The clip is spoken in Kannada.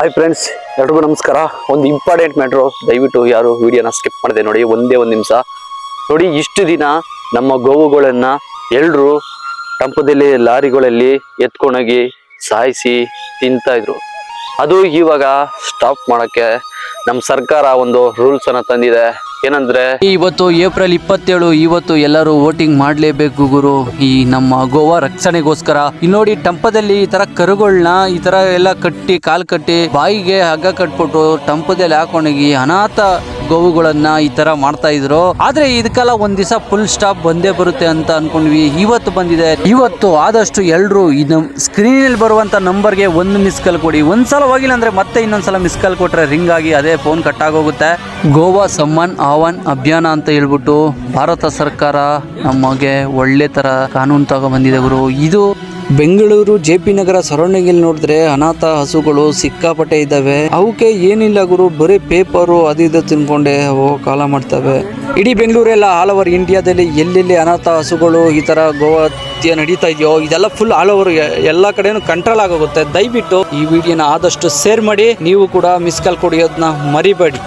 ಹಾಯ್ ಫ್ರೆಂಡ್ಸ್, ಎಲ್ರಿಗೂ ನಮಸ್ಕಾರ. ಒಂದು ಇಂಪಾರ್ಟೆಂಟ್ ಮ್ಯಾಟ್ರು, ದಯವಿಟ್ಟು ಯಾರು ವಿಡಿಯೋನ ಸ್ಕಿಪ್ ಮಾಡಿದೆ ನೋಡಿ. ಒಂದೇ ಒಂದು ನಿಮಿಷ ನೋಡಿ. ಇಷ್ಟು ದಿನ ನಮ್ಮ ಗೋವುಗಳನ್ನ ಎಲ್ಲರೂ ಟಂಪದಲ್ಲಿ ಲಾರಿಗಳಲ್ಲಿ ಎತ್ಕೊಂಡೋಗಿ ಸಾಯಿಸಿ ತಿಂತಾ ಇದ್ರು. ಅದು ಇವಾಗ ಸ್ಟಾಪ್ ಮಾಡಕ್ಕೆ ನಮ್ಮ ಸರ್ಕಾರ ಒಂದು ರೂಲ್ಸ್ ಅನ್ನ ತಂದಿದೆ. ಏನಂದ್ರೆ ಇವತ್ತು ಏಪ್ರಿಲ್ 27, ಇವತ್ತು ಎಲ್ಲರೂ ವೋಟಿಂಗ್ ಮಾಡ್ಲೇಬೇಕು ಗುರು, ಈ ನಮ್ಮ ಗೋವಾ ರಕ್ಷಣೆಗೋಸ್ಕರ. ಇಲ್ಲಿ ನೋಡಿ, ಟಂಪದಲ್ಲಿ ಈ ತರ ಕರುಗಳನ್ನ ಈ ತರ ಎಲ್ಲ ಕಟ್ಟಿ, ಕಾಲ್ ಕಟ್ಟಿ, ಬಾಯಿಗೆ ಹಗ್ಗ ಕಟ್ಬಿಟ್ಟು ಟಂಪದಲ್ಲಿ ಹಾಕೊಂಡೋಗಿ ಅನಾಥ ಗೋವುಗಳನ್ನ ಈ ತರ ಮಾಡ್ತಾ ಇದ್ರು. ಆದ್ರೆ ಇದಕ್ಕೆಲ್ಲ ಒಂದ್ ದಿವಸ ಫುಲ್ ಸ್ಟಾಪ್ ಬಂದೇ ಬರುತ್ತೆ ಅಂತ ಅನ್ಕೊಂಡ್ವಿ. ಇವತ್ತು ಬಂದಿದೆ. ಇವತ್ತು ಆದಷ್ಟು ಎಲ್ರು ಇದು ಸ್ಕ್ರೀನ್ ಅಲ್ಲಿ ಬರುವಂತ ನಂಬರ್ಗೆ ಒಂದು ಮಿಸ್ ಕಾಲ್ ಕೊಡಿ. ಒಂದ್ಸಲ ಹೋಗಿಲ್ಲ ಅಂದ್ರೆ ಮತ್ತೆ ಇನ್ನೊಂದ್ಸಲ ಮಿಸ್ ಕಾಲ್ ಕೊಟ್ರೆ ರಿಂಗ್ ಆಗಿ ಅದೇ ಫೋನ್ ಕಟ್ ಆಗೋಗುತ್ತೆ. ಗೋವಾ ಸಮ್ಮಾನ್ ಆಹ್ವಾನ್ ಅಭಿಯಾನ ಅಂತ ಹೇಳ್ಬಿಟ್ಟು ಭಾರತ ಸರ್ಕಾರ ನಮಗೆ ಒಳ್ಳೆ ತರ ಕಾನೂನು ತಗೊಂಡ್ಬಂದಿದೆ ಗುರು. ಇದು ಬೆಂಗಳೂರು JP ನಗರ ಸರೌಂಡಿಂಗ್ ನೋಡಿದ್ರೆ ಅನಾಥ ಹಸುಗಳು ಸಿಕ್ಕಾಪಟ್ಟೆ ಇದ್ದಾವೆ. ಅವಕ್ಕೆ ಏನಿಲ್ಲ ಗುರು, ಬರೀ ಪೇಪರು ಅದು ಇದು ತಿನ್ಕೊಂಡೆ ಅವು ಕಾಲ ಮಾಡ್ತವೆ. ಇಡೀ ಬೆಂಗಳೂರೆಲ್ಲ ಆಲ್ ಓವರ್ ಇಂಡಿಯಾದಲ್ಲಿ ಎಲ್ಲೆಲ್ಲಿ ಅನಾಥ ಹಸುಗಳು ಈ ತರ ಗೋಹತ್ಯೆ ನಡೀತಾ ಇದೆಯೋ ಇದೆಲ್ಲ ಫುಲ್ ಆಲ್ ಓವರ್ ಎಲ್ಲ ಕಡೆನೂ ಕಂಟ್ರೋಲ್ ಆಗೋಗುತ್ತೆ. ದಯವಿಟ್ಟು ಈ ವಿಡಿಯೋನ ಆದಷ್ಟು ಶೇರ್ ಮಾಡಿ. ನೀವು ಕೂಡ ಮಿಸ್ ಕಾಲ್ ಕೊಡೋದನ್ನ ಮರಿಬೇಡಿ.